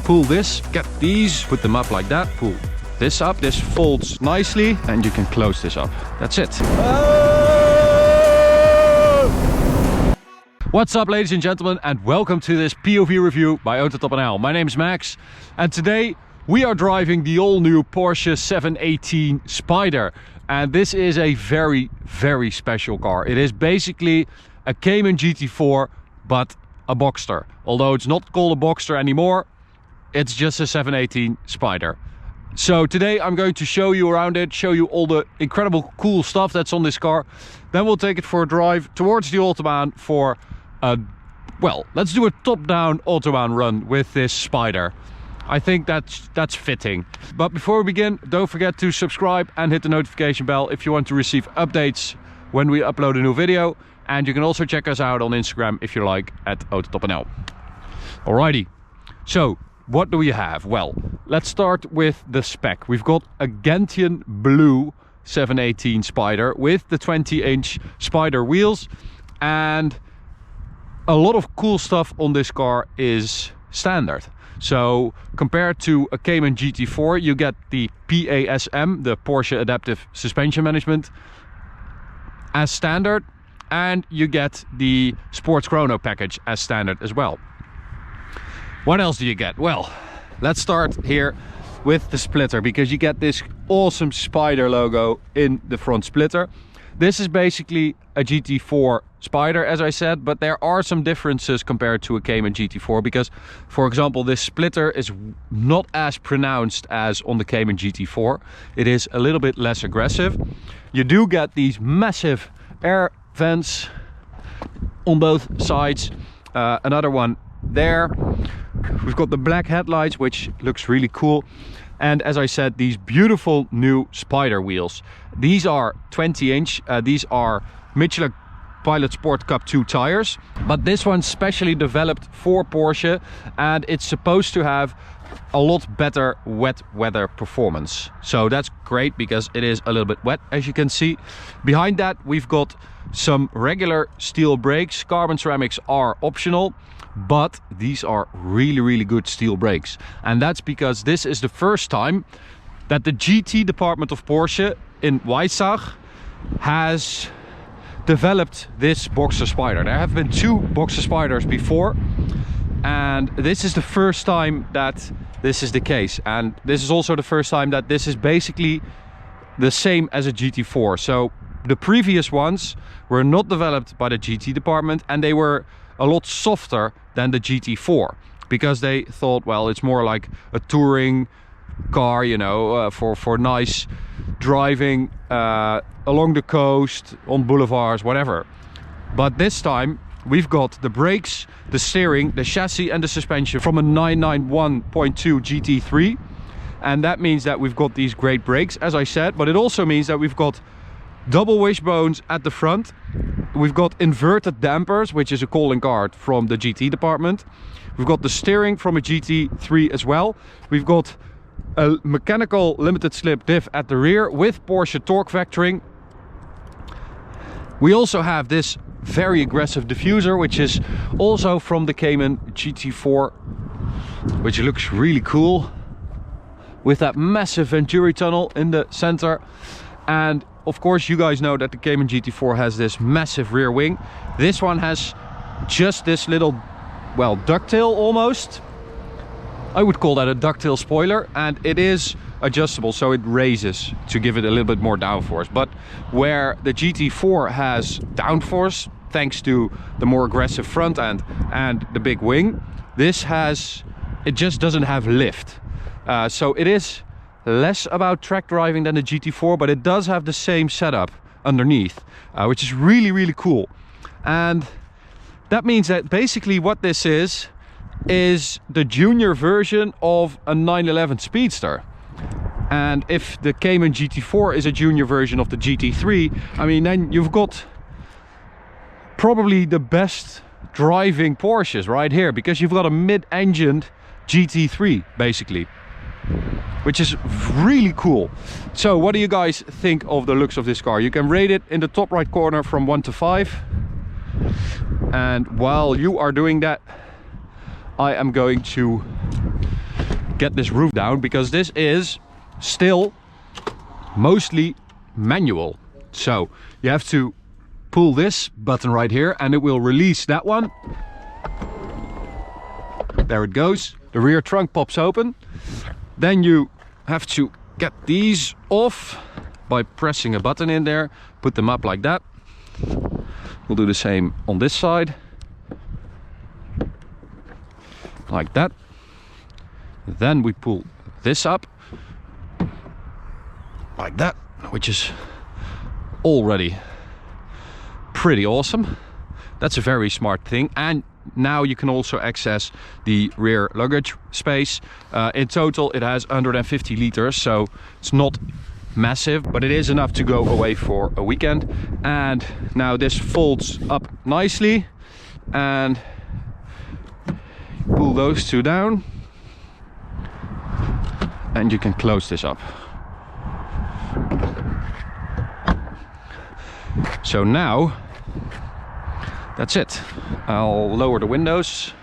Pull this, get these, put them up like that, pull this up, this folds nicely, and you can close this up. That's it. What's up, ladies and gentlemen, and welcome to this POV review by AutoTopNL. My name is Max, and today we are driving the all-new Porsche 718 Spyder. And this is a very, very special car. It is basically a Cayman GT4, but a Boxster. Although it's not called a Boxster anymore, it's just a 718 Spyder. So today I'm going to show you around it, show you all the incredible cool stuff that's on this car. Then we'll take it for a drive towards the Autobahn for a, well, let's do a top-down Autobahn run with this Spyder. I think that's fitting. But before we begin, don't forget to subscribe and hit the notification bell if you want to receive updates when we upload a new video. And you can also check us out on Instagram if you like, at AutoTopNL. Alrighty, so what do we have? Well, let's start with the spec. We've got a Gentian blue 718 Spyder with the 20-inch Spyder wheels, and a lot of cool stuff on this car is standard. So compared to a Cayman GT4, you get the PASM, the Porsche Adaptive Suspension Management, as standard, and you get the Sports Chrono package as standard as well. What else do you get? Well, let's start here with the splitter, because you get this awesome Spyder logo in the front splitter. This is basically a GT4 Spyder, as I said, but there are some differences compared to a Cayman GT4, because, for example, this splitter is not as pronounced as on the Cayman GT4. It is a little bit less aggressive. You do get these massive air vents on both sides. Another one there. We've got the black headlights, which looks really cool. And as I said, these beautiful new Spyder wheels. These are 20-inch. These are Michelin Pilot Sport Cup 2 tires, but this one's specially developed for Porsche, and it's supposed to have a lot better wet weather performance. So that's great, because it is a little bit wet, as you can see. Behind that, we've got some regular steel brakes. Carbon ceramics are optional, but these are really, really good steel brakes. And that's because this is the first time that the GT department of Porsche in Weissach has developed this Boxster Spyder. There have been two Boxster Spyders before, and this is the first time that this is the case. And this is also the first time that this is basically the same as a GT4. So the previous ones were not developed by the GT department, and they were a lot softer than the GT4, because they thought, well, it's more like a touring car, you know, for nice driving along the coast, on boulevards, whatever. But this time we've got the brakes, the steering, the chassis and the suspension from a 991.2 GT3, and that means that we've got these great brakes, as I said, but it also means that we've got double wishbones at the front. We've got inverted dampers, which is a calling card from the GT department. We've got the steering from a GT3 as well. We've got a mechanical limited slip diff at the rear with Porsche torque vectoring. We also have this very aggressive diffuser, which is also from the Cayman GT4, which looks really cool, with that massive Venturi tunnel in the center. And of course, you guys know that the Cayman GT4 has this massive rear wing. This one has just this little, well, ducktail almost. I would call that a ducktail spoiler, and it is adjustable, so it raises to give it a little bit more downforce. But where the GT4 has downforce, thanks to the more aggressive front end and the big wing, this has, it just doesn't have lift. So it is less about track driving than the GT4, but it does have the same setup underneath, which is really, really cool. And that means that basically what this is the junior version of a 911 Speedster. And if the Cayman GT4 is a junior version of the GT3, I mean, then you've got probably the best driving Porsches right here, because you've got a mid-engined GT3 basically, which is really cool. So what do you guys think of the looks of this car? You can rate it in the top right corner from 1 to 5. And while you are doing that, I am going to get this roof down, because this is still mostly manual. So you have to pull this button right here and it will release that one. There it goes. The rear trunk pops open. Then you have to get these off by pressing a button in there, put them up like that. We'll do the same on this side, like that. Then we pull this up like that, which is already pretty awesome. That's a very smart thing. And now you can also access the rear luggage space. In total it has 150 liters, so it's not massive, but it is enough to go away for a weekend. And now this folds up nicely, and pull those two down and you can close this up. So now that's it. I'll lower the windows.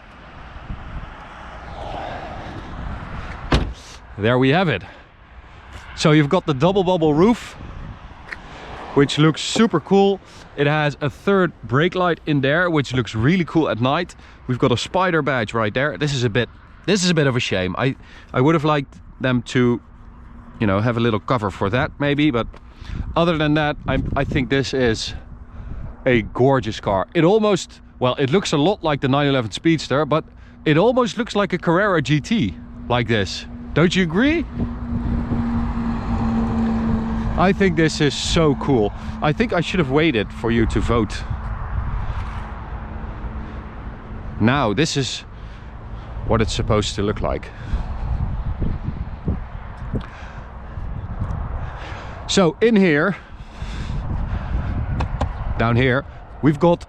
There we have it. So you've got the double bubble roof, which looks super cool. It has a third brake light in there, which looks really cool at night. We've got a Spyder badge right there. This is a bit of a shame. I would have liked them to, you know, have a little cover for that maybe, but other than that, I think this is a gorgeous car. It almost, well, it looks a lot like the 911 Speedster, but it almost looks like a Carrera GT, like this. Don't you agree? I think this is so cool. I think I should have waited for you to vote. Now, this is what it's supposed to look like. So in here, down here, we've got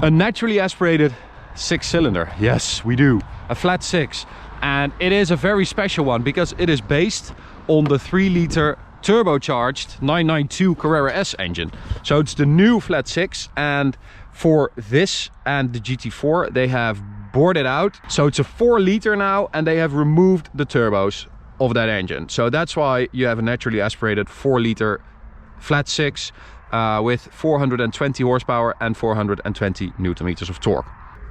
a naturally aspirated 6-cylinder. Yes, we do. A flat 6. And it is a very special one because it is based on the 3-liter turbocharged 992 Carrera S engine. So it's the new flat 6, and for this and the GT4 they have bored it out. So it's a 4-liter now, and they have removed the turbos of that engine. So that's why you have a naturally aspirated 4-liter flat 6 with 420 horsepower and 420 Newton meters of torque.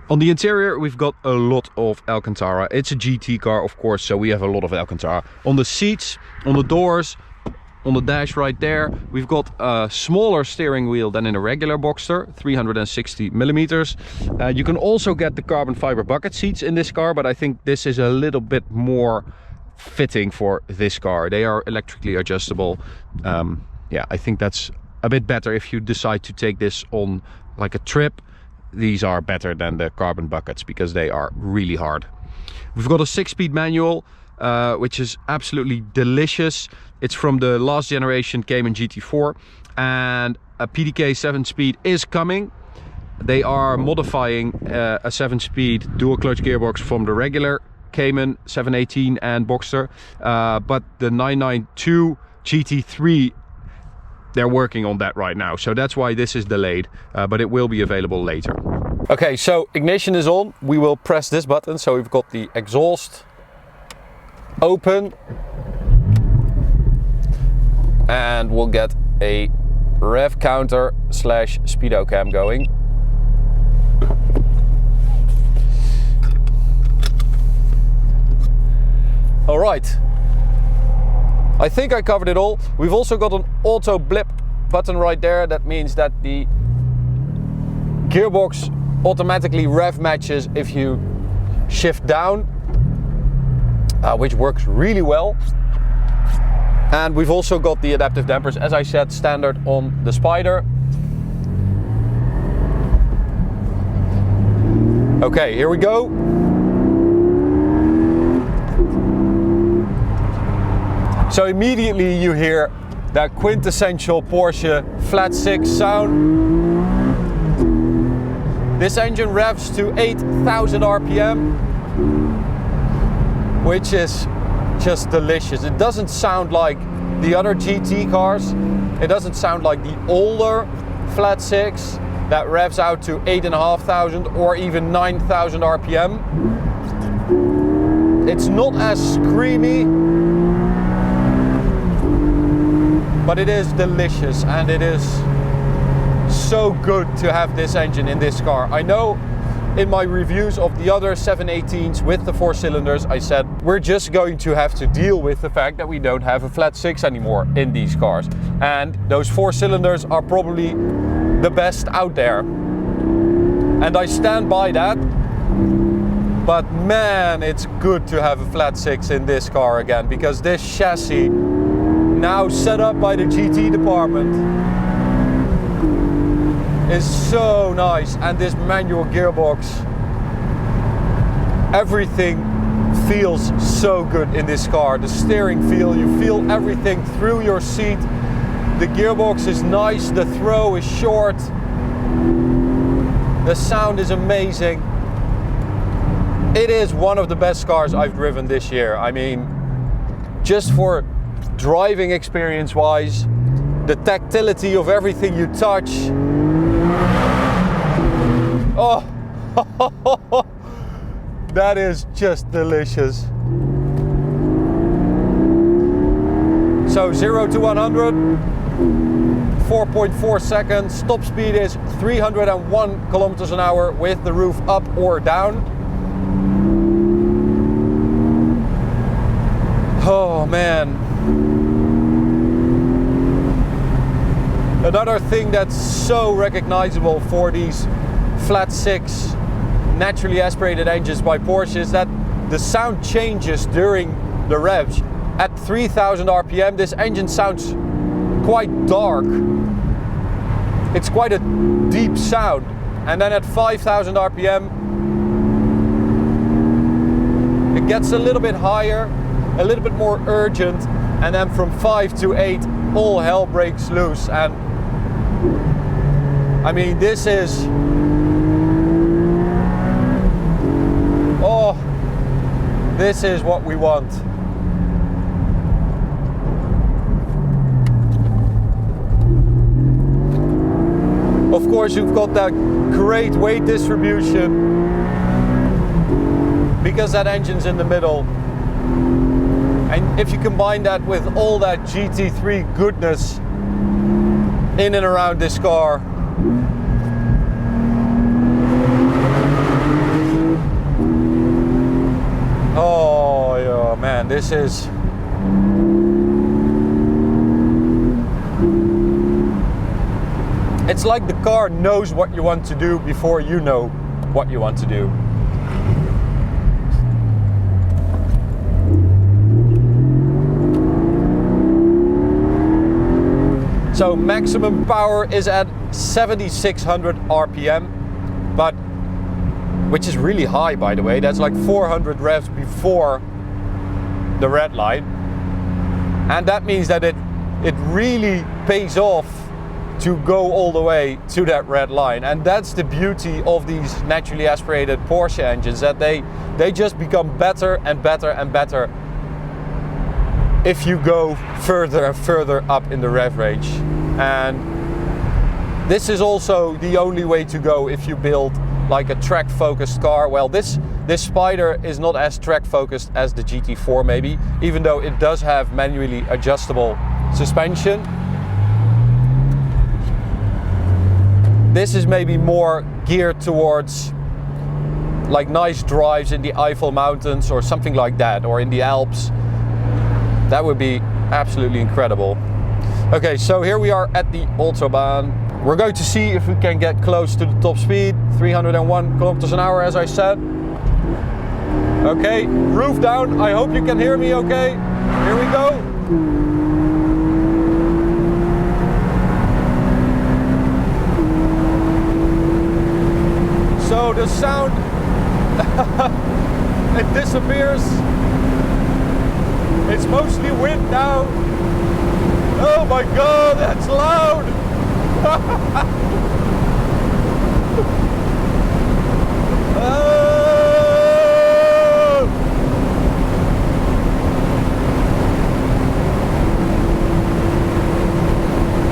On the interior, we've got a lot of Alcantara. It's a GT car, of course, so we have a lot of Alcantara. On the seats, on the doors, on the dash right there, we've got a smaller steering wheel than in a regular Boxster, 360 millimeters. You can also get the carbon fiber bucket seats in this car, but I think this is a little bit more fitting for this car. They are electrically adjustable. Yeah, I think that's a bit better if you decide to take this on like a trip. These are better than the carbon buckets because they are really hard. We've got a 6-speed manual, which is absolutely delicious. It's from the last generation Cayman GT4, and a PDK 7-speed is coming. They are modifying a 7-speed dual clutch gearbox from the regular Cayman 718 and Boxster, but the 992 GT3, they're working on that right now, so that's why this is delayed, but it will be available later. Okay, so ignition is on. We will press this button. So we've got the exhaust open, and we'll get a rev counter / speedo cam going. All right, I think I covered it all. We've also got an auto blip button right there. That means that the gearbox automatically rev matches if you shift down, which works really well. And we've also got the adaptive dampers, as I said, standard on the Spyder. Okay, here we go. So immediately you hear that quintessential Porsche flat 6 sound. This engine revs to 8,000 RPM, which is just delicious. It doesn't sound like the other GT cars. It doesn't sound like the older flat 6 that revs out to 8,500 or even 9,000 RPM. It's not as screamy, but it is delicious, and it is so good to have this engine in this car. I know in my reviews of the other 718s with the 4 cylinders, I said we're just going to have to deal with the fact that we don't have a flat 6 anymore in these cars. And those 4 cylinders are probably the best out there. And I stand by that. But man, it's good to have a flat 6 in this car again, because this chassis, now set up by the GT department, is so nice. And this manual gearbox, everything feels so good in this car. The steering feel, you feel everything through your seat. The gearbox is nice, the throw is short, the sound is amazing. It is one of the best cars I've driven this year. I mean, just for driving experience wise, the tactility of everything you touch. Oh, that is just delicious. So 0 to 100, 4.4 seconds. Top speed is 301 kilometers an hour with the roof up or down. Oh man. Another thing that's so recognizable for these flat 6 naturally aspirated engines by Porsche is that the sound changes during the revs. At 3000 RPM, this engine sounds quite dark. It's quite a deep sound. And then at 5000 RPM, it gets a little bit higher, a little bit more urgent, and then from 5 to 8 all hell breaks loose. And I mean, this is, oh, this is what we want. Of course, you've got that great weight distribution because that engine's in the middle. And if you combine that with all that GT3 goodness in and around this car, oh yeah, man, this is, it's like the car knows what you want to do before you know what you want to do. So maximum power is at 7600 RPM, but which is really high, by the way. That's like 400 revs before the red line. And that means that it really pays off to go all the way to that red line. And that's the beauty of these naturally aspirated Porsche engines, that they just become better and better and better if you go further and further up in the rev range. And this is also the only way to go if you build like a track focused car. Well, this Spyder is not as track focused as the GT4 maybe, even though it does have manually adjustable suspension. This is maybe more geared towards like nice drives in the Eifel Mountains or something like that, or in the Alps. That would be absolutely incredible. Okay, so here we are at the Autobahn. We're going to see if we can get close to the top speed, 301 kilometers an hour, as I said. Okay, roof down. I hope you can hear me okay. Here we go. So the sound, it disappears. It's mostly wind now. Oh my god, that's loud! Oh!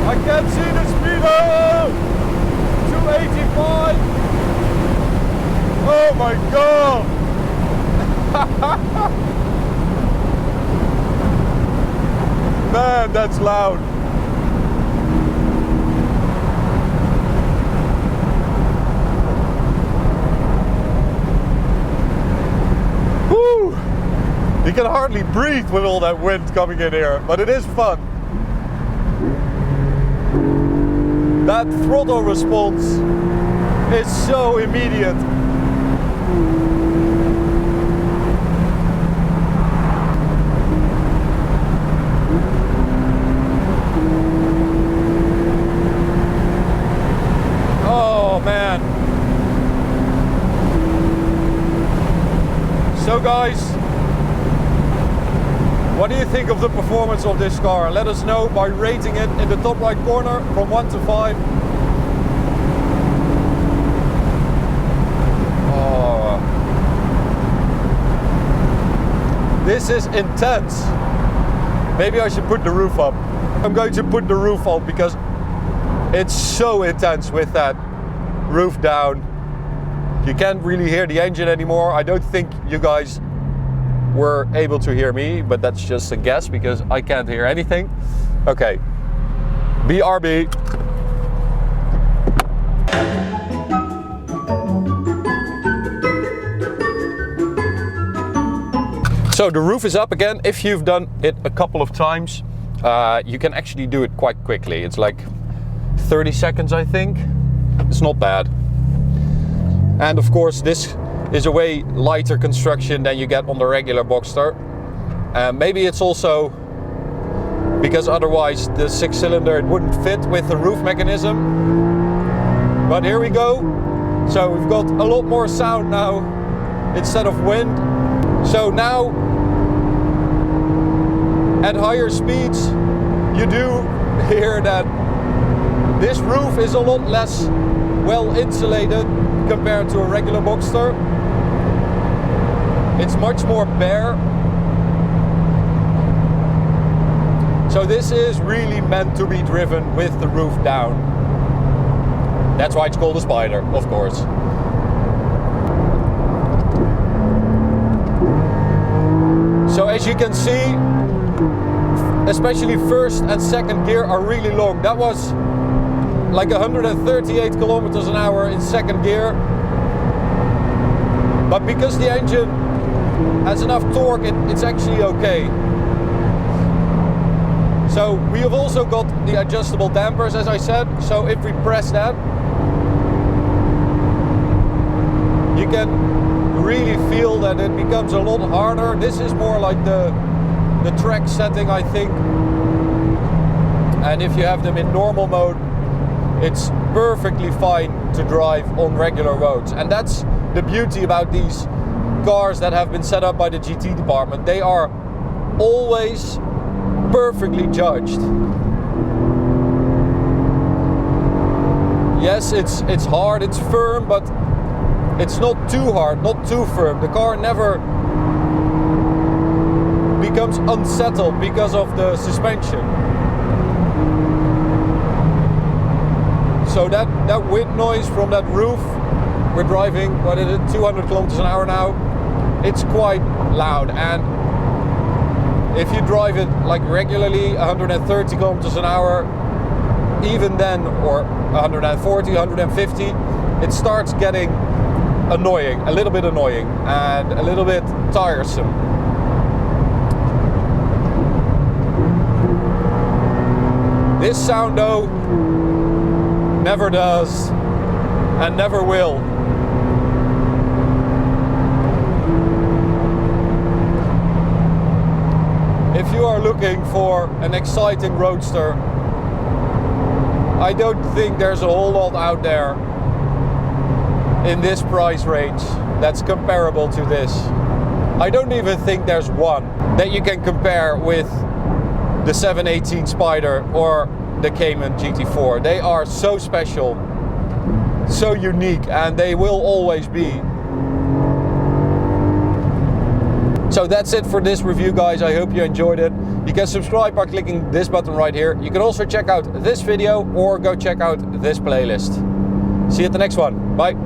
I can't see the speedo! 285! Oh my god! Man, that's loud. Woo! You can hardly breathe with all that wind coming in here, but it is fun. That throttle response is so immediate. Oh man. So guys, what do you think of the performance of this car? Let us know by rating it in the top right corner from 1 to 5. Oh. This is intense. Maybe I should put the roof up. I'm going to put the roof up because it's so intense with that roof down. You can't really hear the engine anymore. I don't think you guys were able to hear me, but that's just a guess because I can't hear anything. Okay, BRB. So the roof is up again. If you've done it a couple of times, you can actually do it quite quickly. It's like 30 seconds, I think. It's not bad. And of course, this is a way lighter construction than you get on the regular Boxster. Maybe it's also because otherwise the 6-cylinder, it wouldn't fit with the roof mechanism. But here we go. So we've got a lot more sound now instead of wind. So now at higher speeds you do hear that this roof is a lot less well insulated compared to a regular Boxster. It's much more bare. So this is really meant to be driven with the roof down. That's why it's called a Spyder, of course. So as you can see, especially first and second gear are really long. That was like 138 kilometers an hour in second gear. But because the engine has enough torque, it's actually okay. So we have also got the adjustable dampers, as I said. So if we press that, you can really feel that it becomes a lot harder. This is more like the track setting, I think. And if you have them in normal mode, it's perfectly fine to drive on regular roads. And that's the beauty about these cars that have been set up by the GT department. They are always perfectly judged. Yes, it's hard, it's firm, but it's not too hard, not too firm. The car never becomes unsettled because of the suspension. So that wind noise from that roof, we're driving, what is it, 200 kilometers an hour now, it's quite loud. And if you drive it like regularly, 130 kilometers an hour, even then, or 140, 150, it starts getting annoying, a little bit annoying and a little bit tiresome. This sound though never does and never will. If you are looking for an exciting roadster, I don't think there's a whole lot out there in this price range that's comparable to this. I don't even think there's one that you can compare with the 718 Spyder or the Cayman GT4. They are so special, so unique, and they will always be. So that's it for this review, guys. I hope you enjoyed it. You can subscribe by clicking this button right here. You can also check out this video or go check out this playlist. See you at the next one. Bye.